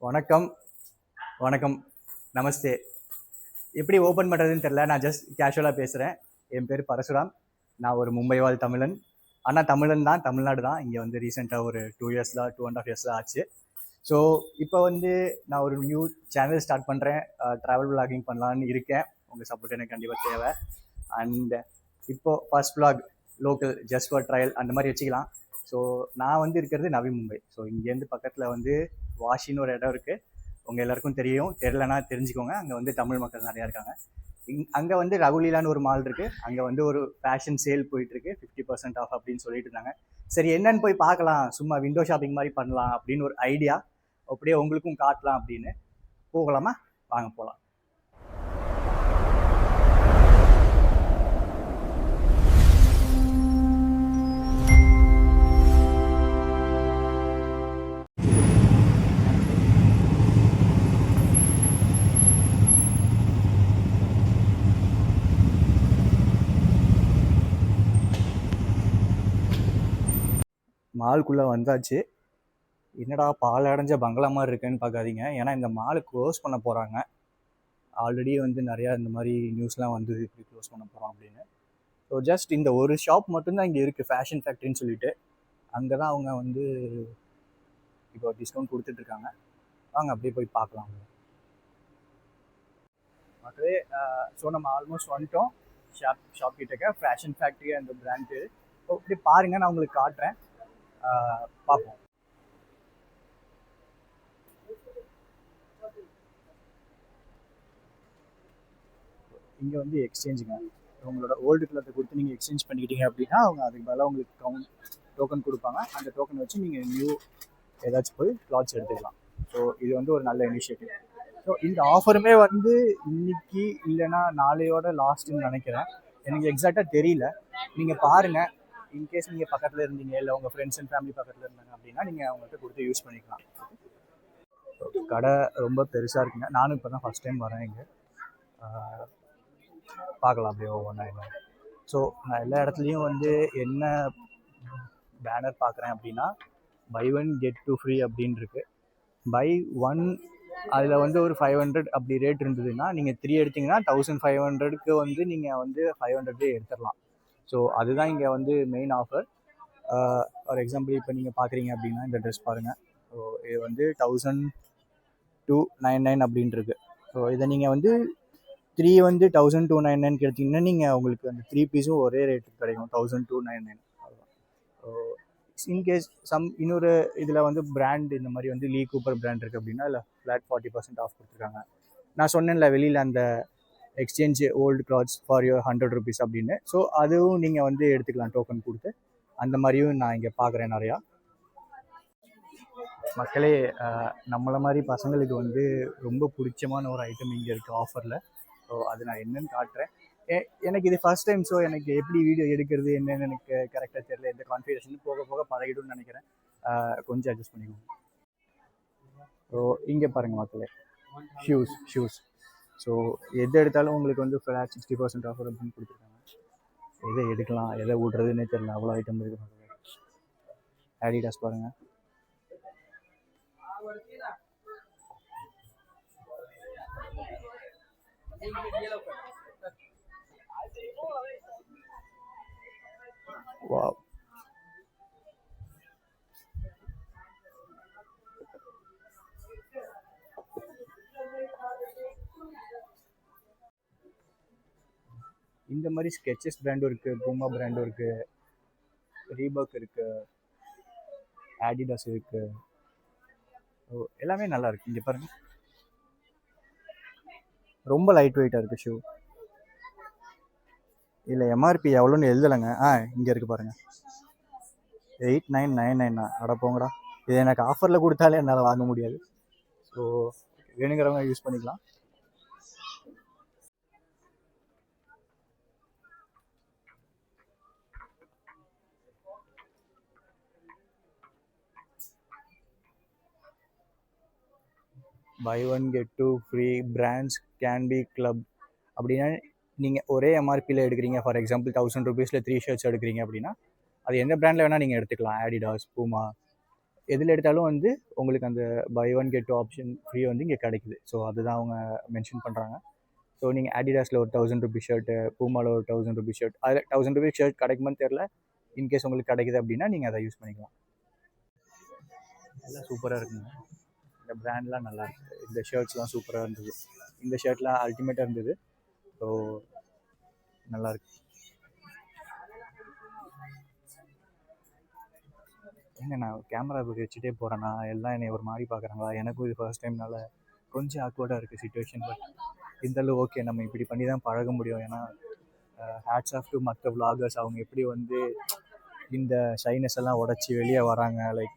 வணக்கம் வணக்கம் நமஸ்தே. எப்படி ஓப்பன் பண்ணுறதுன்னு தெரில. நான் ஜஸ்ட் கேஷுவலாக பேசுகிறேன். என் பேர் பரசுராம். நான் ஒரு மும்பை வாழ் தமிழன். ஆனால் தமிழன் தான், தமிழ்நாடு தான். இங்கே வந்து ரீசெண்டாக ஒரு 2 இயர்ஸ் தான், 2.5 இயர்ஸ் தான் ஆச்சு. ஸோ இப்போ வந்து நான் ஒரு நியூ சேனல் ஸ்டார்ட் பண்ணுறேன். ட்ராவல் விளாகிங் பண்ணலான்னு இருக்கேன். உங்கள் சப்போர்ட் எனக்கு கண்டிப்பாக தேவை. அண்ட் இப்போது first vlog local just for trial அந்த மாதிரி வச்சுக்கலாம். ஸோ நான் வந்து இருக்கிறது நவி மும்பை. ஸோ இங்கேருந்து பக்கத்தில் வந்து வாஷின்னு ஒரு இடம் இருக்குது. உங்கள் எல்லாருக்கும் தெரியும், தெரிலனா தெரிஞ்சுக்கோங்க. அங்கே வந்து தமிழ் மக்கள் நிறையா இருக்காங்க. அங்கே வந்து ரகுலீலான்னு ஒரு மால் இருக்குது. அங்கே வந்து ஒரு ஃபேஷன் சேல் போயிட்டுருக்கு, 50% ஆஃப் அப்படின்னு சொல்லிட்டு இருந்தாங்க. சரி என்னன்னு போய் பார்க்கலாம், சும்மா விண்டோ ஷாப்பிங் மாதிரி பண்ணலாம் அப்படின்னு ஒரு ஐடியா. அப்படியே உங்களுக்கும் காட்டலாம் அப்படின்னு. போகலாமா? வாங்க போகலாம். மாலுக்குள்ளே வந்தாச்சு. என்னடா பால் அடைஞ்ச பங்களா மாதிரி இருக்குன்னு பார்க்காதீங்க. ஏன்னா இந்த மாலு க்ளோஸ் பண்ண போகிறாங்க. ஆல்ரெடி வந்து நிறையா இந்த மாதிரி நியூஸ்லாம் வந்து இப்படி க்ளோஸ் பண்ண போகிறோம் அப்படின்னு. ஸோ ஜஸ்ட் இந்த ஒரு ஷாப் மட்டும்தான் இங்கே இருக்குது, ஃபேஷன் ஃபேக்ட்ரின்னு சொல்லிட்டு. அங்கே தான் அவங்க வந்து இப்போ டிஸ்கவுண்ட் கொடுத்துட்ருக்காங்க. வாங்க அப்படியே போய் பார்க்கலாம். மக்களே, ஸோ நம்ம ஆல்மோஸ்ட் வந்துட்டோம் ஷாப் கிட்டக்க. ஃபேஷன் ஃபேக்ட்ரி அந்த பிராண்டு. ஸோ இப்படி பாருங்கள், நான் உங்களுக்கு காட்டுறேன், பார்ப்போம். இங்கே வந்து எக்ஸ்சேஞ்சுங்க. உங்களோட ஓல்டு கிளாத்தை கொடுத்து நீங்கள் எக்ஸ்சேஞ்ச் பண்ணிக்கிட்டீங்க அப்படின்னா அவங்க அதுக்கு பதிலாக உங்களுக்கு டோக்கன் கொடுப்பாங்க. அந்த டோக்கன் வச்சு நீங்கள் நியூ ஏதாச்சும் போய் கிளாத்ஸ் எடுத்துக்கலாம். ஸோ இது வந்து ஒரு நல்ல இனிஷியேட்டிவ். ஸோ இந்த ஆஃபருமே வந்து இன்னைக்கு இல்லைன்னா நாளையோட லாஸ்ட்டுன்னு நினைக்கிறேன். எனக்கு எக்ஸாக்டாக தெரியல. நீங்கள் பாருங்கள். இன்கேஸ் நீங்கள் பக்கத்தில் இருந்தீங்க, இல்லை உங்கள் ஃப்ரெண்ட்ஸ் அண்ட் ஃபேமிலி பக்கத்தில் இருந்தாங்க அப்படின்னா நீங்கள் அவங்கள்ட்ட கொடுத்து யூஸ் பண்ணிக்கலாம். கடை ரொம்ப பெருசாக இருக்குங்க. நானும் இப்போ தான் ஃபஸ்ட் டைம் வரேன் இங்கே. பார்க்கலாம் அப்படியே ஒவ்வொன்றா என்ன. ஸோ நான் எல்லா இடத்துலையும் வந்து என்ன பேனர் பார்க்குறேன் அப்படின்னா, பை 1 get 2 ஃப்ரீ அப்படின்னு இருக்கு. பை 1 அதில் வந்து ஒரு 500 அப்படி ரேட் இருந்ததுன்னா நீங்கள் 3 எடுத்திங்கன்னா 1500க்கு வந்து நீங்கள் வந்து 500 எடுத்துடலாம். ஸோ அதுதான் இங்கே வந்து மெயின் ஆஃபர். ஃபார் எக்ஸாம்பிள் இப்போ நீங்கள் பார்க்குறீங்க அப்படின்னா இந்த ட்ரெஸ் பாருங்கள். ஸோ இது வந்து 1299 அப்படின்ட்டு இருக்கு. ஸோ இதை நீங்கள் வந்து 3 வந்து 1299 எடுத்தீங்கன்னா நீங்கள் உங்களுக்கு அந்த 3 பீஸும் ஒரே ரேட்டுக்கு கிடைக்கும், 1299. ஸோ இன்கேஸ் இன்னொரு இதில் வந்து பிராண்ட் இந்த மாதிரி வந்து லீ கூப்பர் பிராண்ட் இருக்குது அப்படின்னா இல்லை ஃப்ளாட் 40% ஆஃப் கொடுத்துருக்காங்க. நான் சொன்னேன்ல வெளியில் அந்த exchange old clothes for your 100 rupees அப்படின்னு. ஸோ அதுவும் நீங்கள் வந்து எடுத்துக்கலாம் டோக்கன் கொடுத்து. அந்த மாதிரியும் நான் இங்கே பார்க்குறேன் நிறையா. மக்களே, நம்மளை மாதிரி பசங்களுக்கு வந்து ரொம்ப பிடிச்சமான ஒரு ஐட்டம் இங்கே இருக்குது ஆஃபரில். ஸோ அது நான் என்னன்னு காட்டுறேன். எனக்கு இது ஃபர்ஸ்ட் டைம். ஸோ எனக்கு எப்படி வீடியோ எடுக்கிறது என்னன்னு எனக்கு கரெக்டாக தெரியல. எந்த கான்ஃபிகரேஷன் போக போக பழகிடும்னு நினைக்கிறேன். கொஞ்சம் அட்ஜஸ்ட் பண்ணிக்கோங்க. ஸோ இங்கே பாருங்கள் மக்களே, ஷூஸ். ஸோ எது எடுத்தாலும் உங்களுக்கு வந்து ஃப்ளாட் 60% ஆஃபர் அப்படின்னு கொடுத்துருக்காங்க. எதை எடுக்கலாம், எதை விட்றதுன்னே தெரியல, அவ்வளோ ஐட்டம் இருக்குது. ஆடிடாஸ் பாருங்கள். வாவ், இந்த மாதிரி ஸ்கெச்சஸ் பிராண்டும் இருக்குது, பூமா பிராண்டும் இருக்குது, ரீபாக் இருக்குது, ஆடிடாஸ் இருக்குது. ஸோ எல்லாமே நல்லா இருக்குது. இங்கே பாருங்கள், ரொம்ப லைட் வெயிட்டாக இருக்குது ஷூ. இல்லை எம்ஆர்பி எவ்வளோன்னு எழுதலைங்க. இங்கே இருக்குது பாருங்கள், 8999. அட போங்கடா, இது எனக்கு ஆஃபரில் கொடுத்தாலே என்னால் வாங்க முடியாது. ஸோ வேணுங்கிறவங்க யூஸ் பண்ணிக்கலாம். Buy 1 get 2 free brands can be club அப்படின்னா நீங்கள் ஒரே எம்ஆர்பியில் எடுக்கிறீங்க. ஃபார் எக்ஸாம்பிள் 1000 rupeesல 3 ஷர்ட்ஸ் எடுக்கிறீங்க அப்படின்னா அது எந்த பிராண்டில் வேணால் நீங்கள் எடுத்துக்கலாம். ஆடிடாஸ், பூமா, எதில் எடுத்தாலும் வந்து உங்களுக்கு அந்த buy one get two option free வந்து இங்கே கிடைக்குது. ஸோ அதுதான் அவங்க மென்ஷன் பண்ணுறாங்க. ஸோ நீங்கள் அடிடாஸில் ஒரு 1000 ரூபீஸ் ஷர்ட்டு, பூமாவில் ஒரு 1000 ரூபீஸ் ஷர்ட், அதில் 1000 ரூபீஸ் ஷர்ட் கிடைக்குமான்னு தெரில. இன்கேஸ் உங்களுக்கு கிடைக்குது அப்படின்னா நீங்கள் அதை யூஸ் பண்ணிக்கலாம். எல்லாம் சூப்பராக இருக்குங்க. இந்த பிராண்ட்லாம் நல்லா இருக்குது. இந்த ஷர்ட்ஸ்லாம் சூப்பராக இருந்தது. இந்த ஷர்ட்லாம் அல்டிமேட்டாக இருந்தது. ஸோ நல்லாயிருக்கு. ஏங்க நான் கேமரா வச்சுட்டே போகிறேன்னா எல்லாம் என்னை ஒரு மாதிரி பார்க்குறாங்களா? எனக்கும் இது ஃபர்ஸ்ட் டைம்னால கொஞ்சம் ஆக்வர்டாக இருக்குது சிச்சுவேஷன். பட் இருந்தாலும் ஓகே, நம்ம இப்படி பண்ணி தான் பழக முடியும். ஏன்னா ஹேட்ஸ் ஆஃப் டு மற்ற விளாகர்ஸ். அவங்க எப்படி வந்து இந்த ஷைனஸ் எல்லாம் உடச்சி வெளியே வராங்க, லைக்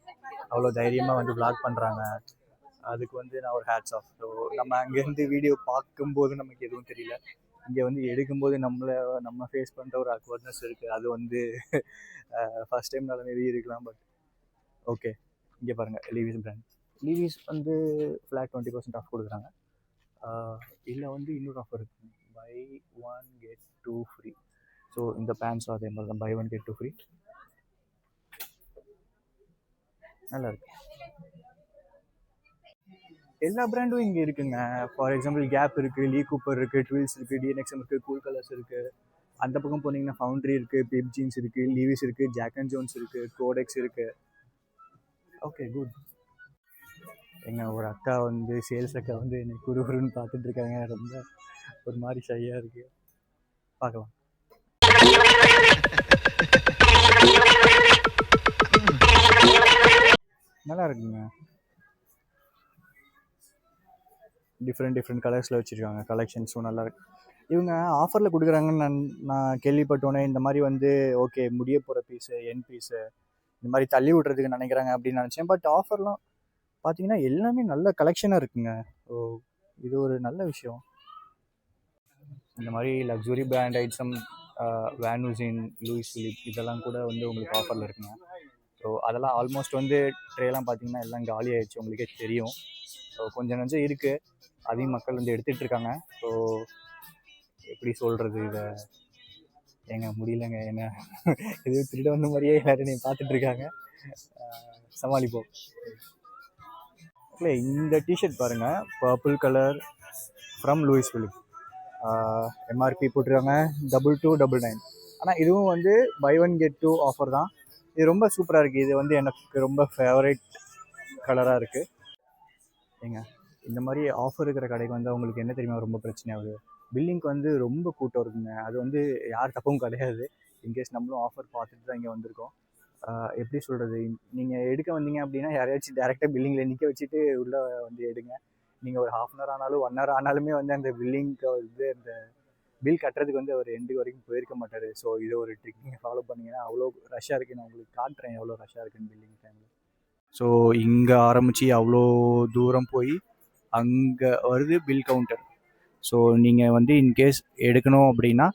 அவ்வளோ தைரியமாக வந்து விளாக் பண்ணுறாங்க. அதுக்கு வந்து நான் ஒரு ஹேட்ஸ் ஆஃப். ஸோ நம்ம அங்கேருந்து வீடியோ பார்க்கும்போது நமக்கு எதுவும் தெரியல. இங்கே வந்து எடுக்கும்போது நம்ம ஃபேஸ் பண்ணுற ஒரு அக்வர்ட்னஸ் இருக்குது. அது வந்து ஃபஸ்ட் டைம் நல்லா மேபி இருக்கலாம். பட் ஓகே, இங்கே பாருங்கள், லீவிஸ் பிராண்ட். லீவிஸ் வந்து ஃப்ளாட் 20% ஆஃப் கொடுக்குறாங்க. இதில் வந்து இன்னொரு ஆஃபர் இருக்குது, buy one get two free. So இந்த பேண்ட்ஸும் அதே மாதிரி தான், buy one get two free. நல்லா இருக்கு. எல்லா பிராண்டும் இங்கே இருக்குங்க. ஃபார் எக்ஸாம்பிள் கேப் இருக்குது, லீ கூப்பர் இருக்குது, ட்வில்ஸ் இருக்குது, டிஎன்எக்ஸ்எம் இருக்குது, கூல் கலர்ஸ் இருக்குது. அந்த பக்கம் போனீங்கன்னா ஃபவுண்ட்ரி இருக்குது, பிப் ஜீன்ஸ் இருக்குது, லீவிஸ் இருக்குது, ஜாக் அண்ட் ஜோன்ஸ் இருக்குது, கோடெக்ஸ் இருக்குது. Okay, good. எங்கள் ஒரு அக்கா வந்து சேல்ஸ் அக்கா வந்து என்னை குறுகுறுன்னு பார்த்துட்டு இருக்காங்க. ரொம்ப ஒரு மாதிரி ஷையாக இருக்கு. பார்க்கலாம். நல்லா இருக்குங்க. டிஃப்ரெண்ட் கலர்ஸில் வச்சுருக்காங்க. கலெக்ஷன்ஸும் நல்லா இருக்கு. இவங்க ஆஃபரில் கொடுக்குறாங்கன்னு நான் கேள்விப்பட்டோன்னே இந்த மாதிரி வந்து ஓகே, முடிய போகிற பீஸு, என் பீஸு, இந்த மாதிரி தள்ளி விட்றதுக்கு நினைக்கிறாங்க அப்படின்னு நினச்சேன். பட் ஆஃபர்லாம் பார்த்தீங்கன்னா எல்லாமே நல்ல கலெக்ஷனாக இருக்குங்க. ஸோ இது ஒரு நல்ல விஷயம். இந்த மாதிரி luxury brand item, Van Heusen, Louis Philippe, இதெல்லாம் கூட வந்து உங்களுக்கு ஆஃபரில் இருக்குங்க. ஸோ அதெல்லாம் ஆல்மோஸ்ட் வந்து ட்ரேலாம் பார்த்தீங்கன்னா எல்லாம் காலி ஆகிடுச்சு, உங்களுக்கே தெரியும். ஸோ கொஞ்சம் நஞ்சம் இருக்குது, அதையும் மக்கள் வந்து எடுத்துகிட்டு இருக்காங்க. ஸோ எப்படி சொல்கிறது, இதை ஏங்க முடியலங்க, என்ன எதுவும் திருட வந்த மாதிரியே எல்லோரும் நீ பார்த்துட்ருக்காங்க. சமாளிப்போம். இல்லை, இந்த டிஷர்ட் பாருங்கள், purple colour from Louis Philippe. MRP போட்டிருக்காங்க 2299. ஆனால் இதுவும் வந்து buy one get two offer தான். இது ரொம்ப சூப்பராக இருக்குது. இது வந்து எனக்கு ரொம்ப ஃபேவரட் கலராக இருக்குது. ஏங்க இந்த மாதிரி ஆஃபர் இருக்கிற கடைக்கு வந்து அவங்களுக்கு என்ன தெரியுமா ரொம்ப பிரச்சனையாகுது, பில்லிங்க்கு வந்து ரொம்ப கூட்டம் இருக்குங்க. அது வந்து யார் தப்பும் கிடையாது. இன்கேஸ் நம்மளும் ஆஃபர் பார்த்துட்டு தான் இங்கே வந்திருக்கோம். எப்படி சொல்கிறது, நீங்கள் எடுக்க வந்தீங்க அப்படின்னா யாரையாச்சும் டேரெக்டாக பில்லிங்கில் நிற்க வச்சுட்டு உள்ளே வந்து எடுங்க. நீங்கள் ஒரு 1/2 hour ஆனாலும் 1 hour ஆனாலுமே வந்து அந்த பில்லிங்க்கு வந்து அந்த பில் கட்டுறதுக்கு வந்து அவர் எண்டு வரைக்கும் போயிருக்க மாட்டார். ஸோ இதை ஒரு ட்ரிக் நீங்கள் ஃபாலோ பண்ணிங்கன்னா அவ்வளோ ரஷ்ஷாக இருக்குது. நான் உங்களுக்கு காட்டுறேன் எவ்வளோ ரஷ்ஷாக இருக்குன்னு பில்லிங் டைமில். ஸோ இங்கே ஆரம்பித்து அவ்வளோ தூரம் போய் அங்கே வருது பில் கவுண்டர். ஸோ நீங்கள் வந்து இன்கேஸ் எடுக்கணும் அப்படின்னா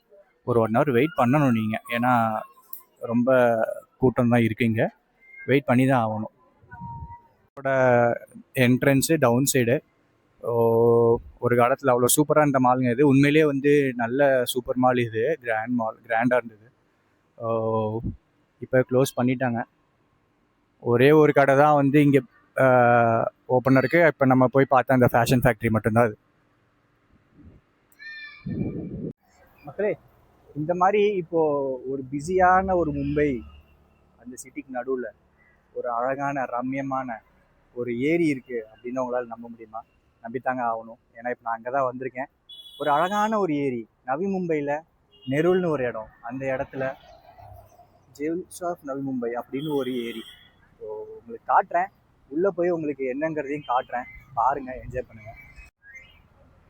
ஒரு 1 hour வெயிட் பண்ணணும் நீங்கள். ஏன்னா ரொம்ப கூட்டம் தான் இருக்குது, இங்கே வெயிட் பண்ணி தான் ஆகணும். இதோட என்ட்ரன்ஸு டவுன் சைடு. ஒரு காலத்தில் அவ்வளோ சூப்பராக இருந்த மாலுங்க இது. உண்மையிலே வந்து நல்ல சூப்பர் மால் இது, கிராண்டாக இருந்தது. இப்போ க்ளோஸ் பண்ணிட்டாங்க. ஒரே ஒரு கடை தான் வந்து இங்கே ஓப்பன் இருக்குது. இப்போ நம்ம போய் பார்த்தா அந்த ஃபேஷன் ஃபேக்ட்ரி மட்டும்தான் அது. மக்களே, இந்த மாதிரி இப்போது ஒரு பிஸியான ஒரு மும்பை, அந்த சிட்டிக்கு நடுவில் ஒரு அழகான ரம்யமான ஒரு ஏரி இருக்குது அப்படின்னு உங்களால் நம்ப முடியுமா? நம்பித்தாங்க ஆகணும். ஏன்னா இப்போ நான் அங்கே தான் வந்திருக்கேன். ஒரு அழகான ஒரு ஏரி, நவி மும்பையில் நெருல்னு ஒரு இடம். அந்த இடத்துல ஜெவ்ஸ் ஆஃப் நவி மும்பை அப்படின்னு ஒரு ஏரி. ஸோ உங்களுக்கு காட்டுறேன், உள்ளே போய் உங்களுக்கு என்னங்கிறதையும் காட்டுறேன். பாருங்கள், என்ஜாய் பண்ணுங்கள்.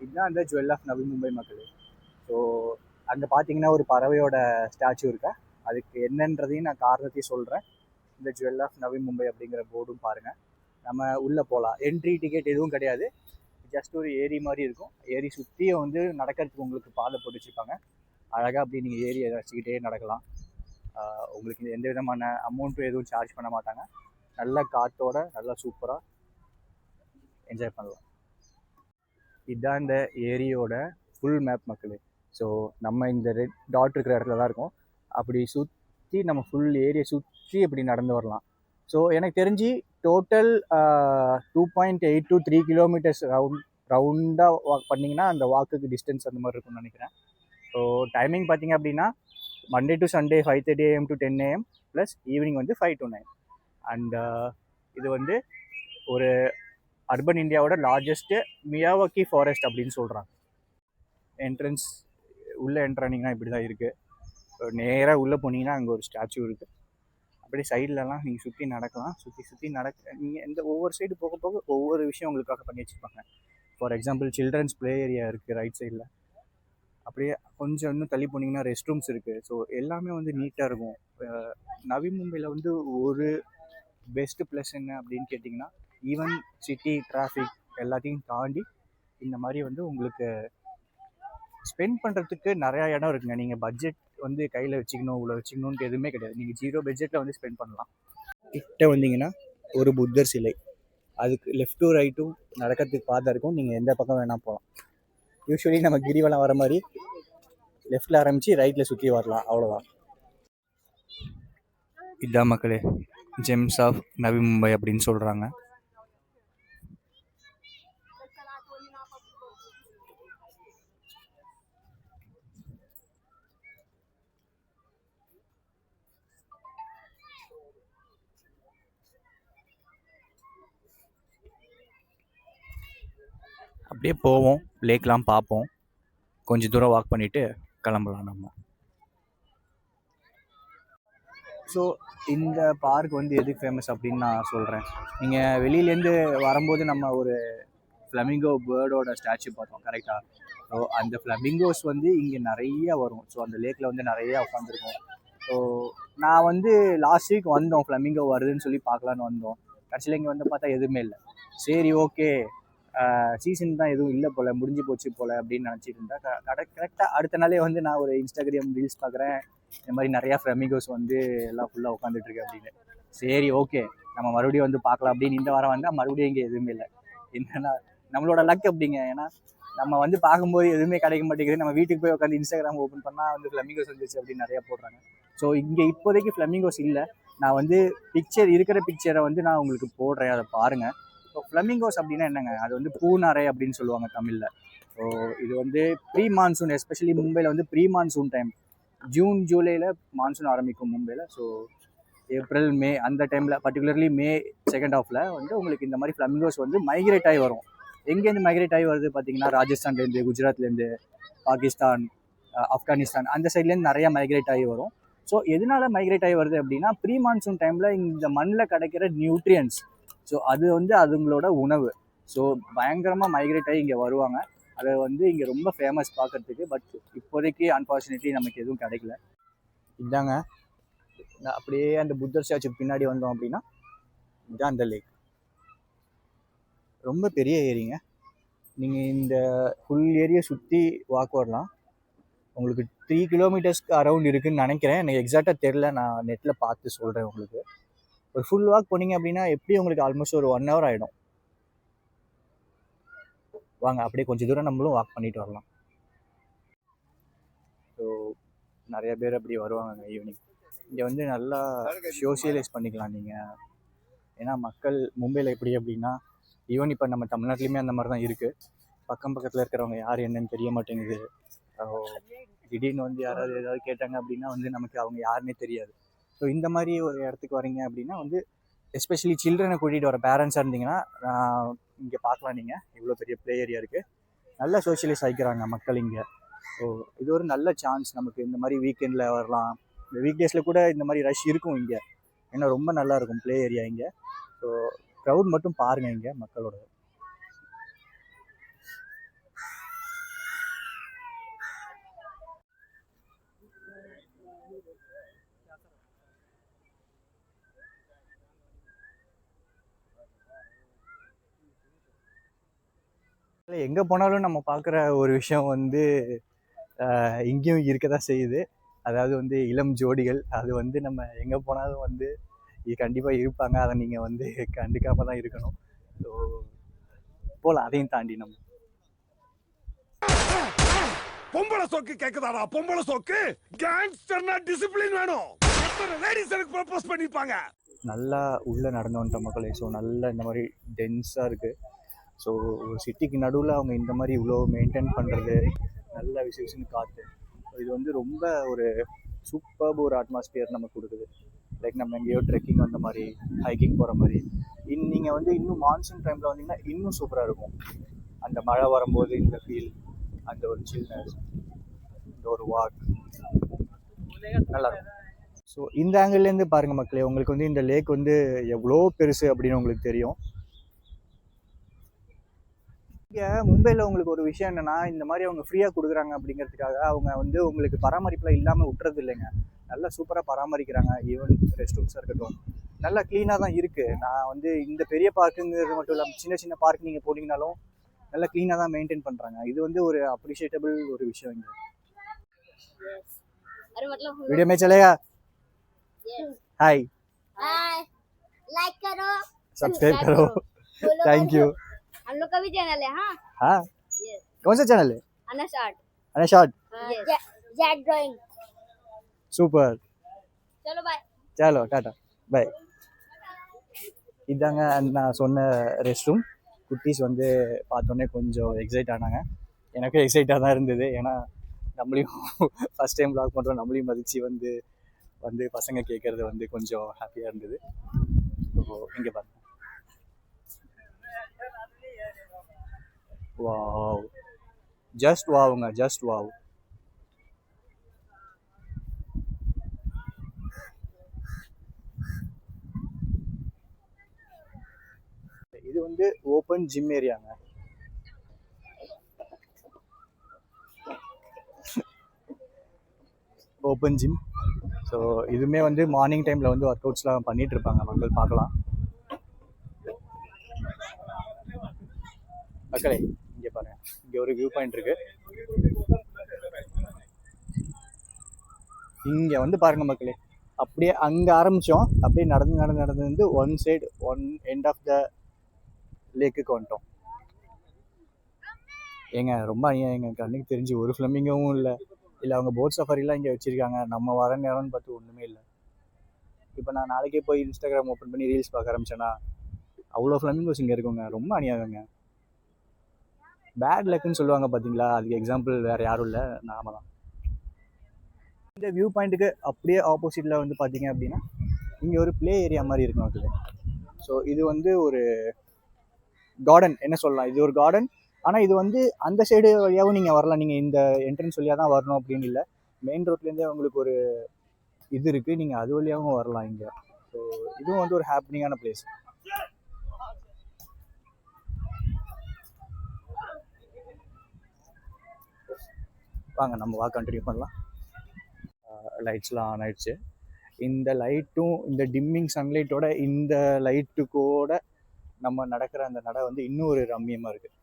இதுதான் அந்த ஜுவல் ஆஃப் நவி மும்பை மக்களே. ஸோ அங்கே பார்த்தீங்கன்னா ஒரு பறவையோட ஸ்டாச்சு இருக்கா, அதுக்கு என்னன்றதையும் நான் காரணத்தையும் சொல்கிறேன். இந்த ஜுவல் ஆஃப் நவி மும்பை அப்படிங்கிற போர்டும் பாருங்கள். நம்ம உள்ளே போகலாம். என்ட்ரி டிக்கெட் எதுவும் கிடையாது. ஜஸ்ட் ஒரு ஏரி மாதிரி இருக்கும். ஏரி சுற்றியும் வந்து நடக்கிறதுக்கு உங்களுக்கு பாதை போட்டு வச்சுருப்பாங்க. அழகாக அப்படி நீங்கள் ஏரியை வச்சுக்கிட்டே நடக்கலாம். உங்களுக்கு எந்த விதமான அமௌண்ட்டும் எதுவும் சார்ஜ் பண்ண மாட்டாங்க. நல்ல காற்றோட நல்லா சூப்பராக என்ஜாய் பண்ணலாம். இதுதான் இந்த ஏரியோட ஃபுல் மேப் மக்களே. ஸோ நம்ம இந்த ரெட் டாட் இருக்கிற இடத்துல தான் இருக்கோம். அப்படி சுற்றி நம்ம ஃபுல் ஏரியை சுற்றி அப்படி நடந்து வரலாம். ஸோ எனக்கு தெரிஞ்சு டோட்டல் 2.8 to 3 கிலோமீட்டர்ஸ் ரவுண்டாக வாக் பண்ணிங்கன்னா அந்த வாக்குக்கு டிஸ்டன்ஸ் அந்த மாதிரி இருக்கும்னு நினைக்கிறேன். ஸோ டைமிங் பார்த்தீங்க அப்படின்னா Monday to Sunday 5:30 AM to 10 AM plus evening வந்து 5 to 9. அண்ட் இது வந்து ஒரு அர்பன் இந்தியாவோட லார்ஜஸ்ட்டு மியாவாக்கி ஃபாரஸ்ட் அப்படின்னு சொல்கிறாங்க. என்ட்ரன்ஸ் உள்ளே என்ட்ரானிங்கன்னா இப்படி தான் இருக்குது. நேராக உள்ளே போனீங்கன்னா அங்கே ஒரு ஸ்டாச்சு இருக்குது. அப்படியே சைட்லலாம் நீங்கள் சுற்றி நடக்கலாம். சுற்றி நீங்கள் எந்த ஒவ்வொரு சைடு போக போக ஒவ்வொரு விஷயம் உங்களுக்காக பண்ணி வச்சுருப்பாங்க. For example children's play area இருக்குது ரைட் சைடில். அப்படியே கொஞ்சம் இன்னும் தள்ளி போனீங்கன்னா ரெஸ்ட் ரூம்ஸ் இருக்குது. ஸோ எல்லாமே வந்து நீட்டாக இருக்கும். நவி மும்பையில் வந்து ஒரு பெஸ்ட்டு ப்ளஸ் என்ன அப்படின்னு கேட்டிங்கன்னா, ஈவன் சிட்டி டிராஃபிக் எல்லாத்தையும் தாண்டி இந்த மாதிரி வந்து உங்களுக்கு ஸ்பெண்ட் பண்ணுறதுக்கு நிறையா இடம் இருக்குங்க. நீங்கள் பட்ஜெட் வந்து கையில் வச்சுக்கணும் இவ்வளோ வச்சுக்கணுன்ட்டு எதுவுமே கிடையாது. நீங்கள் 0 பட்ஜெட்டில் வந்து ஸ்பெண்ட் பண்ணலாம். கிட்ட வந்தீங்கன்னா ஒரு புத்தர் சிலை, அதுக்கு லெஃப்ட்டும் ரைட்டும் நடக்கிறதுக்கு பாதை இருக்கும். நீங்கள் எந்த பக்கம் வேணால் போகலாம். யூஸ்வலி நம்ம கிரிவலம் வர மாதிரி லெஃப்டில் ஆரம்பித்து ரைட்டில் சுற்றி வரலாம், அவ்வளோதான். இதான் மக்களே ஜெம்ஸ் ஆஃப் நவி மும்பை அப்படின்னு சொல்கிறாங்க. அப்படியே போவோம், லேக்லாம் பார்ப்போம், கொஞ்சம் தூரம் வாக் பண்ணிவிட்டு கிளம்பலாம் நம்ம. ஸோ இந்த பார்க் வந்து எதுக்கு ஃபேமஸ் அப்படின்னு நான் சொல்கிறேன். நீங்கள் வெளியிலேருந்து வரும்போது நம்ம ஒரு ஃப்ளமிங்கோ பேர்டோட ஸ்டாச்சு பார்த்தோம் கரெக்டாக. ஸோ அந்த ஃப்ளமிங்கோஸ் வந்து இங்கே நிறைய வரும். ஸோ அந்த லேக்கில் வந்து நிறையா உட்காந்துருக்கும். ஸோ நான் வந்து லாஸ்ட் வீக் வந்தோம், ஃப்ளமிங்கோ வருதுன்னு சொல்லி பார்க்கலான்னு வந்தோம். கடைசியில் இங்கே வந்து பார்த்தா எதுவுமே இல்லை. சரி ஓகே, சீசன் தான் எதுவும் இல்லை போல், முடிஞ்சு போச்சு போல் அப்படின்னு நினச்சிட்டு இருந்தேன். கரெக்டாக அடுத்த நாளே வந்து நான் ஒரு இன்ஸ்டாகிராம் ரீல்ஸ் பார்க்குறேன், இந்த மாதிரி நிறையா ஃப்ளமிங்கோஸ் வந்து எல்லாம் ஃபுல்லாக உட்காந்துட்ருக்கு அப்படின்னு. சரி ஓகே, நம்ம மறுபடியும் வந்து பார்க்கலாம் அப்படின்னு இந்த வாரம் வந்தால் மறுபடியும் இங்கே எதுவுமே இல்லை. என்னன்னா நம்மளோட லக் அப்படிங்க. ஏன்னா நம்ம வந்து பார்க்கும்போது எதுவுமே கிடைக்க மாட்டேங்குது. நம்ம வீட்டுக்கு போய் உட்காந்து இன்ஸ்டாகிராம் ஓப்பன் பண்ணால் வந்து ஃப்ளமிங்கோஸ் வந்துச்சு அப்படின்னு நிறையா போடுறாங்க. ஸோ இங்கே இப்போதைக்கு ஃப்ளமிங்கோஸ் இல்லை. நான் வந்து இருக்கிற பிக்சரை வந்து நான் உங்களுக்கு போடுறேன், அதை பாருங்கள். ஸோ ஃப்ளமிங்கோஸ் அப்படின்னா என்னங்க, அது வந்து பூநாரை அப்படின்னு சொல்லுவாங்க தமிழில். ஸோ இது வந்து ப்ரீ மான்சூன், எஸ்பெஷலி மும்பையில் வந்து ப்ரீ மான்சூன் டைம், ஜூன் ஜூலையில் மான்சூன் ஆரம்பிக்கும் மும்பையில். ஸோ ஏப்ரல் மே அந்த டைமில், பர்டிகுலர்லி மே செகண்ட் ஹாஃபில் வந்து உங்களுக்கு இந்த மாதிரி ஃப்ளமிங்கோஸ் வந்து மைக்ரேட் ஆகி வரும். எங்கேருந்து மைக்ரேட் ஆகி வருது பார்த்தீங்கன்னா, ராஜஸ்தான்லேருந்து, குஜராத்லேருந்து, பாகிஸ்தான், ஆப்கானிஸ்தான் அந்த சைட்லேருந்து நிறையா மைக்ரேட் ஆகி வரும். ஸோ எதனால மைக்ரேட் ஆகி வருது அப்படின்னா, ப்ரீ மான்சூன் டைமில் இந்த மண்ணில் கிடைக்கிற நியூட்ரியன்ஸ், ஸோ அது வந்து அதுங்களோட உணவு. ஸோ பயங்கரமாக மைக்ரேட் ஆகி இங்கே வருவாங்க. அதை வந்து இங்கே ரொம்ப ஃபேமஸ் பார்க்குறதுக்கு. பட் இப்போதைக்கு அன்ஃபார்ச்சுனேட்லி நமக்கு எதுவும் கிடைக்கல. இதாங்க, அப்படியே அந்த புத்தர் ஸ்டாச்சுக்கு பின்னாடி வந்தோம் அப்படின்னா இதுதான் அந்த லேக். ரொம்ப பெரிய ஏரிங்க. நீங்கள் இந்த ஃபுல் ஏரியா சுற்றி வாக் வரலாம். உங்களுக்கு 3 கிலோமீட்டர்ஸ்க்கு அரௌண்ட் இருக்குதுன்னு நினைக்கிறேன். எனக்கு எக்ஸாக்டாக தெரில, நான் நெட்டில் பார்த்து சொல்கிறேன் உங்களுக்கு. ஒரு ஃபுல் வாக் போனீங்க அப்படின்னா எப்படி உங்களுக்கு ஆல்மோஸ்ட் ஒரு 1 hour ஆகிடும். வாங்க அப்படியே கொஞ்சம் தூரம் நம்மளும் வாக் பண்ணிட்டு வரலாம். ஸோ நிறைய பேர் அப்படி வருவாங்க ஈவினிங். இங்கே வந்து நல்லா சோஷியலைஸ் பண்ணிக்கலாம் நீங்கள். ஏன்னா மக்கள் மும்பையில் எப்படி அப்படின்னா, ஈவன் இப்போ நம்ம தமிழ்நாட்டிலையுமே அந்த மாதிரி தான் இருக்குது. பக்கம் பக்கத்தில் இருக்கிறவங்க யார் என்னன்னு தெரிய மாட்டேங்குது. திடீர்னு வந்து யாராவது ஏதாவது கேட்டாங்க அப்படின்னா வந்து நமக்கு அவங்க யாருன்னே தெரியாது. ஸோ இந்த மாதிரி ஒரு இடத்துக்கு வரீங்க அப்படின்னா வந்து எஸ்பெஷலி சில்ட்ரனை கூட்டிகிட்டு வர பேரண்ட்ஸாக இருந்தீங்கன்னா இங்கே பார்க்கலாம். நீங்கள் இவ்வளோ பெரிய ப்ளே ஏரியா இருக்குது, நல்லா சோஷியலைஸ் ஆகிக்கிறாங்க மக்கள் இங்கே. ஸோ இது ஒரு நல்ல சான்ஸ் நமக்கு. இந்த மாதிரி வீக்கெண்டில் வரலாம், இந்த வீக் டேஸில் கூட இந்த மாதிரி ரஷ் இருக்கும் இங்கே. ஏன்னா ரொம்ப நல்லா இருக்கும் ப்ளே ஏரியா இங்கே. ஸோ க்ரௌட் மட்டும் பாருங்கள் இங்கே மக்களோட. எங்கே போனாலும் நம்ம பார்க்குற ஒரு விஷயம் வந்து இங்கேயும் இருக்க தான் செய்யுது. அதாவது வந்து இளம் ஜோடிகள். அது வந்து நம்ம எங்கே போனாலும் வந்து கண்டிப்பாக இருப்பாங்க. அதை நீங்கள் வந்து கண்டுக்காம தான் இருக்கணும். ஸோ போகலாம், அதையும் தாண்டி நம்ம. பொம்பளை சோக்கு கேக்குதாடா? பொம்பளை சோக்கு கேங்ஸ்டர்னா டிசிப்ளின் வேணும். லேடிஸ் எனக்கு ப்ரோபோஸ் பண்ணிருப்பாங்க. நல்லா உள்ளே நடந்து வந்துட்டோம் மக்களே. ஸோ நல்லா இந்த மாதிரி டென்ஸாக இருக்குது. ஸோ ஒரு சிட்டிக்கு நடுவில் அவங்க இந்த மாதிரி இவ்வளோ மெயின்டைன் பண்ணுறது, நல்ல விசேஷன்னு காற்று, இது வந்து ரொம்ப ஒரு சூப்பர் ஒரு அட்மாஸ்பியர் நமக்கு கொடுக்குது. லைக் நம்ம எங்கேயோ ட்ரெக்கிங் வந்த மாதிரி, ஹைக்கிங் போகிற மாதிரி. நீங்கள் வந்து இன்னும் மான்சூன் டைமில் வந்தீங்கன்னா இன்னும் சூப்பராக இருக்கும். அந்த மழை வரும்போது இந்த ஃபீல், அந்த ஒரு சில்னஸ், இந்த ஒரு வாக் நல்லா இருக்கும். ஸோ இந்த ஆங்கிள்லேருந்து பாருங்கள் மக்களே, உங்களுக்கு வந்து இந்த லேக் வந்து எவ்வளோ பெருசு அப்படின்னு உங்களுக்கு தெரியும். இங்கே மும்பையில் உங்களுக்கு ஒரு விஷயம் என்னென்னா, இந்த மாதிரி அவங்க ஃப்ரீயாக கொடுக்குறாங்க அப்படிங்கிறதுக்காக அவங்க வந்து உங்களுக்கு பராமரிப்புலாம் இல்லாமல் விட்டுறது இல்லைங்க. நல்லா சூப்பராக பராமரிக்கிறாங்க. ஈவன் ரெஸ்ட் ரூம்ஸாக இருக்கட்டும், நல்லா க்ளீனாக தான் இருக்குது. நான் வந்து இந்த பெரிய பார்க்குங்கிறது மட்டும் இல்லாமல் சின்ன சின்ன பார்க் நீங்கள் போனீங்கனாலும் நல்லா க்ளீனாக தான் மெயின்டைன் பண்ணுறாங்க. இது வந்து ஒரு அப்ரிஷியேட்டபிள் ஒரு விஷயம் இங்கே. वीडियो में चलेगा? हाय, लाइक करो, सब्सक्राइब करो, थैंक यू। हम लोग का भी चैनल है। हाँ, हाँ, कौन सा चैनल है? अनस आर्ट, अरे शॉर्ट, जेट ड्राइंग। சூப்பர். चलो बाय। चलो टाटा பை. இதாங்க நான் சொன்ன ரெஸ்ட் ரூம். குட்டீஸ் வந்து பார்த்தோன்னே கொஞ்சம் எக்ஸைட் ஆனாங்க. எனக்கும் எக்ஸைட்டாக தான் இருந்தது. ஏன்னா நம்மளையும் ஃபஸ்ட் டைம் வ்ளாக் பண்ணுறோம், நம்மளையும் மதித்து வந்து வந்து பசங்க கேட்குறது வந்து கொஞ்சம் ஹாப்பியாக இருந்தது. ஸோ இங்கே பாருங்க, வாவ், ஜஸ்ட் வாவுங்க, ஜஸ்ட் வாவ். இது வந்து ஓப்பன் ஜிம் ஏரியாங்க. Open gym. ஸோ இதுவுமே வந்து மார்னிங் டைமில் வந்து ஒர்க் அவுட்ஸ்லாம் பண்ணிகிட்டு இருப்பாங்க, மக்கள் பார்க்கலாம். மக்களே இங்கே பாருங்கள், இங்கே ஒரு வியூ பாயிண்ட் இருக்குது. இங்கே வந்து பாருங்கள் மக்களே, அப்படியே அங்கே ஆரம்பித்தோம், அப்படியே நடந்து வந்து one side one end of the லேக்குக்கு வந்துட்டோம். ஏங்க ரொம்ப எங்கள் கண்ணுக்கு தெரிஞ்சு ஒரு ஃப்ளமிங்கவும் இல்லை அவங்க போட் சஃபாரிலாம் இங்கே வச்சுருக்காங்க. நம்ம வர நேரம்னு பார்த்து ஒன்றுமே இல்லை. இப்போ நான் நாளைக்கே போய் இன்ஸ்டாகிராம் ஓப்பன் பண்ணி ரீல்ஸ் பார்க்க ஆரம்பிச்சேன்னா அவ்வளோ ஃப்ளமிங்கோஸ் இங்கே இருக்குங்க. ரொம்ப அநியாயங்க. பேட் லக்குன்னு சொல்லுவாங்க பார்த்தீங்களா, அதுக்கு எக்ஸாம்பிள் வேறு யாரும் இல்லை, நாம தான். இந்த வியூ பாயிண்ட்டுக்கு அப்படியே ஆப்போசிட்டில் வந்து பார்த்தீங்க அப்படின்னா இங்கே ஒரு ப்ளே ஏரியா மாதிரி இருக்கும் அது. ஸோ இது வந்து ஒரு கார்டன் என்ன சொல்லலாம், இது ஒரு கார்டன். ஆனால் இது வந்து அந்த சைடு வழியாகவும் நீங்கள் வரலாம். நீங்கள் இந்த என்ட்ரன்ஸ் வழியாக தான் வரணும் அப்படின்னு இல்லை. மெயின் ரோட்லேருந்தே உங்களுக்கு ஒரு இது இருக்குது, நீங்கள் அது வழியாகவும் வரலாம் இங்கே. ஸோ இதுவும் வந்து ஒரு ஹாப்பினிங்கான பிளேஸ். வாங்க நம்ம வாக் கண்டினியூ பண்ணலாம். லைட்ஸ்லாம் ஆன் ஆயிடுச்சு. இந்த லைட்டும் இந்த டிம்மிங் சன்லைட்டோட இந்த லைட்டுக்கூட நம்ம நடக்கிற அந்த நடை வந்து இன்னும் ஒரு ரம்மியமாக இருக்குது.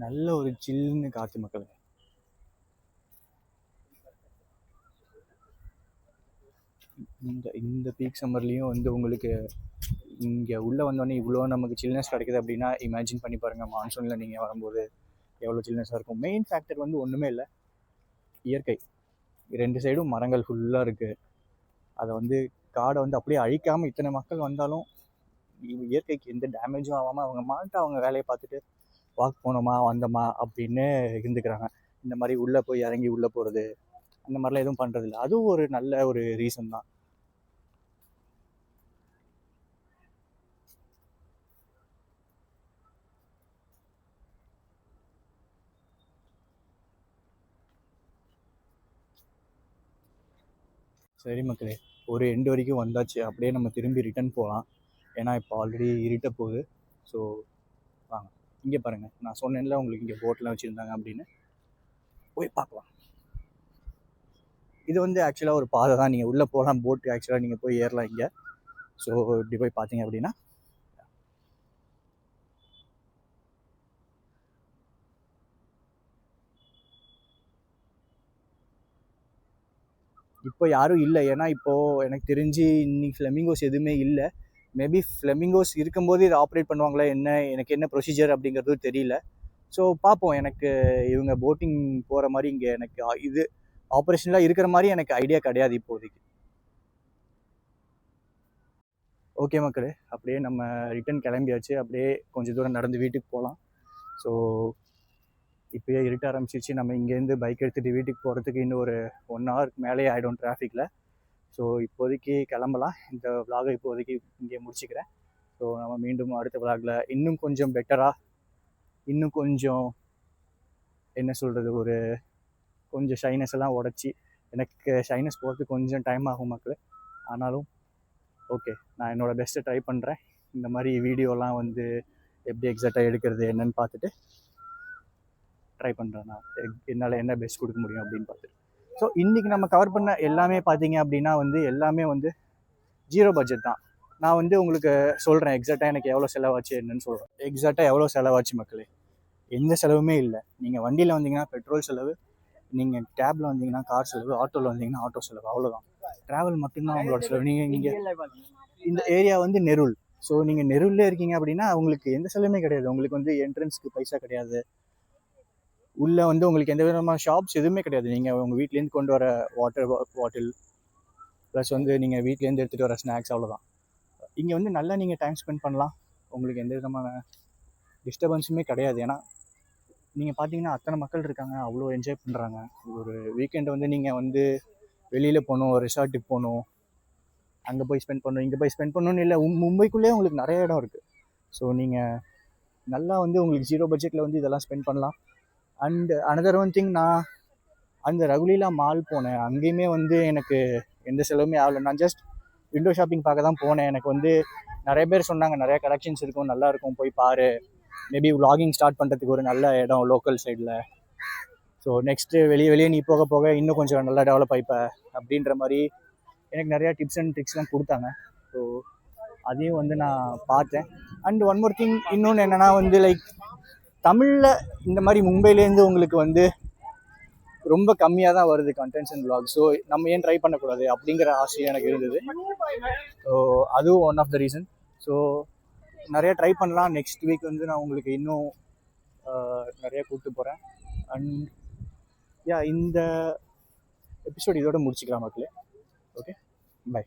நல்ல ஒரு சில்லுன்னு காற்று மக்கள். இந்த பீக் சம்மர்லேயும் வந்து உங்களுக்கு இங்கே உள்ளே வந்தோடனே இவ்வளோ நமக்கு சில்னஸ் கிடைக்குது அப்படின்னா இமேஜின் பண்ணி பாருங்கள், மான்சூனில் நீங்கள் வரும்போது எவ்வளோ சில்னஸாக இருக்கும். மெயின் ஃபேக்டர் வந்து ஒன்றுமே இல்லை, இயற்கை. ரெண்டு சைடும் மரங்கள் ஃபுல்லாக இருக்குது. அதை வந்து காடை வந்து அப்படியே அழிக்காமல் இத்தனை மக்கள் வந்தாலும் இயற்கைக்கு எந்த டேமேஜும் ஆகாமல் அவங்க மாட்டு அவங்க வேலையை பார்த்துட்டு வாக் போனோமா வந்தோமா அப்படின்னு இருந்துக்கிறாங்க. இந்த மாதிரி உள்ளே போய் இறங்கி உள்ளே போகிறது அந்த மாதிரிலாம் எதுவும் பண்ணுறதில்ல. அதுவும் ஒரு நல்ல ஒரு ரீசன் தான். சரி மக்களே, ஒரு எண்டு வரைக்கும் வந்தாச்சு. அப்படியே நம்ம திரும்பி ரிட்டர்ன் போகலாம். ஏன்னா இப்போ ஆல்ரெடி இருட்ட போகுது. ஸோ வாங்க, இங்கே பாருங்கள், நான் சொன்னேன்ல உங்களுக்கு இங்கே போட்லாம் வச்சுருந்தாங்க அப்படின்னு, போய் பார்க்கலாம். இது வந்து ஆக்சுவலாக ஒரு பாதை தான், நீங்கள் உள்ளே போகலாம். போட்டு ஆக்சுவலாக நீங்கள் போய் ஏறலாம் இங்கே. ஸோ இப்படி போய் பார்த்தீங்க அப்படின்னா இப்போ யாரும் இல்லை. ஏன்னா இப்போது எனக்கு தெரிஞ்சு இன்னைக்கு ஃப்ளெமிங்கோஸ் எதுவுமே இல்லை. மேபி ஃப்ளெமிங்கோஸ் இருக்கும்போது இதை ஆப்ரேட் பண்ணுவாங்களா என்ன, எனக்கு என்ன ப்ரொசீஜர் அப்படிங்கிறதும் தெரியல. ஸோ பார்ப்போம். எனக்கு இவங்க போட்டிங் போகிற மாதிரி இங்கே எனக்கு இது ஆப்ரேஷனலாக இருக்கிற மாதிரி எனக்கு ஐடியா கிடையாது இப்போதைக்கு. ஓகே மக்களே, அப்படியே நம்ம ரிட்டன் கிளம்பியாச்சு. அப்படியே கொஞ்சம் தூரம் நடந்து வீட்டுக்கு போகலாம். ஸோ இப்போயே இருட்ட ஆரம்பிச்சிச்சு. நம்ம இங்கேருந்து பைக் எடுத்துகிட்டு வீட்டுக்கு போகிறதுக்கு இன்னும் ஒரு 1 hour மேலே ஆகிடும் டிராஃபிக்கில். ஸோ இப்போதைக்கு கிளம்பலாம். இந்த vlog-ஐ இப்போதைக்கு இங்கே முடிச்சுக்கிறேன். ஸோ நம்ம மீண்டும் அடுத்த vlog-ல இன்னும் கொஞ்சம் பெட்டராக, இன்னும் கொஞ்சம் என்ன சொல்கிறது, ஒரு கொஞ்சம் ஷைனஸ் எல்லாம் உடச்சி, எனக்கு ஷைனஸ் போகிறதுக்கு கொஞ்சம் டைம் ஆகும் மக்களே. ஆனாலும் ஓகே, நான் என்னோடய பெஸ்ட்டை ட்ரை பண்ணுறேன். இந்த மாதிரி வீடியோலாம் வந்து எப்படி எக்ஸாக்டாக எடுக்கிறது என்னன்னு பார்த்துட்டு ட்ரை பண்ணுறேன். நான் என்னால் என்ன பெஸ்ட் கொடுக்க முடியும் அப்படின்னு பார்த்துட்டு. ஸோ இன்றைக்கி நம்ம கவர் பண்ண எல்லாமே பார்த்தீங்க அப்படின்னா வந்து எல்லாமே வந்து 0 பட்ஜெட் தான். நான் வந்து உங்களுக்கு சொல்கிறேன் எக்ஸாக்டாக எனக்கு எவ்வளோ செலவாச்சு என்னன்னு சொல்கிறேன். எக்ஸாக்டாக எவ்வளோ செலவாச்சு மக்களே, எந்த செலவுமே இல்லை. நீங்கள் வண்டியில் வந்தீங்கன்னா பெட்ரோல் செலவு, நீங்கள் கேபில் வந்தீங்கன்னா கார் செலவு, ஆட்டோவில் வந்தீங்கன்னா ஆட்டோ செலவு, அவ்வளோதான். ட்ராவல் மட்டும்தான் அவங்களோட செலவு. நீங்கள் இங்கே இந்த ஏரியா வந்து நெருல். ஸோ நீங்கள் நெருல்லே இருக்கீங்க அப்படின்னா உங்களுக்கு எந்த செலவுமே கிடையாது. உங்களுக்கு வந்து என்ட்ரன்ஸ்க்கு பைசா கிடையாது. உள்ளே வந்து உங்களுக்கு எந்த விதமான ஷாப்ஸ் எதுவுமே கிடையாது. நீங்கள் உங்கள் வீட்லேருந்து கொண்டு வர வாட்டர் பாட்டில் ப்ளஸ் வந்து நீங்கள் வீட்லேருந்து எடுத்துகிட்டு வர ஸ்நாக்ஸ், அவ்வளோதான். இங்கே வந்து நல்லா நீங்கள் டைம் ஸ்பெண்ட் பண்ணலாம். உங்களுக்கு எந்த விதமான டிஸ்டர்பன்ஸுமே கிடையாது. ஏன்னா நீங்கள் பார்த்தீங்கன்னா அத்தனை மக்கள் இருக்காங்க, அவ்வளோ என்ஜாய் பண்ணுறாங்க. ஒரு வீக்கெண்டை வந்து நீங்கள் வந்து வெளியில் போகணும், ரிசார்ட்டுக்கு போகணும், அங்கே போய் ஸ்பெண்ட் பண்ணணும், இங்கே போய் ஸ்பெண்ட் பண்ணணும்னு இல்லை. மும்பைக்குள்ளேயே உங்களுக்கு நிறைய இடம் இருக்குது. ஸோ நீங்கள் நல்லா வந்து உங்களுக்கு 0 பட்ஜெட்டில் வந்து இதெல்லாம் ஸ்பெண்ட் பண்ணலாம். அண்ட் அனதர் ஒன் திங், நான் அந்த ரகுலீலா மால் போனேன். அங்கேயுமே வந்து எனக்கு எந்த செலவுமே ஆகலை. நான் ஜஸ்ட் விண்டோ ஷாப்பிங் பார்க்க தான் போனேன். எனக்கு வந்து நிறைய பேர் சொன்னாங்க நிறையா கலெக்ஷன்ஸ் இருக்கும், நல்லாயிருக்கும், போய் பாரு, மேபி vlogging ஸ்டார்ட் பண்ணுறதுக்கு ஒரு நல்ல இடம் லோக்கல் சைடில். ஸோ நெக்ஸ்ட்டு வெளியே நீ போக போக இன்னும் கொஞ்சம் நல்லா டெவலப் ஆகிப்ப அப்படின்ற மாதிரி எனக்கு நிறையா டிப்ஸ் அண்ட் ட்ரிக்ஸ்லாம் கொடுத்தாங்க. ஸோ அதையும் வந்து நான் பார்த்தேன். அண்ட் ஒன் மோர் திங், இன்னொன்று என்னென்னா வந்து லைக் தமிழில் இந்த மாதிரி மும்பையிலேருந்து உங்களுக்கு வந்து ரொம்ப கம்மியாக தான் வருது கண்டென்ட்ஸ் அண்ட் vlogs. ஸோ நம்ம ஏன் ட்ரை பண்ணக்கூடாது அப்படிங்கிற ஆசை எனக்கு இருந்தது. ஸோ அதுவும் one of the reason. So நிறைய ட்ரை பண்ணலாம். நெக்ஸ்ட் வீக் வந்து நான் உங்களுக்கு இன்னும் நிறைய கூப்பிட்டு போகிறேன். அண்ட் இந்த எபிசோட் இதோட முடிச்சுக்கலாம் மக்களே. Okay, by.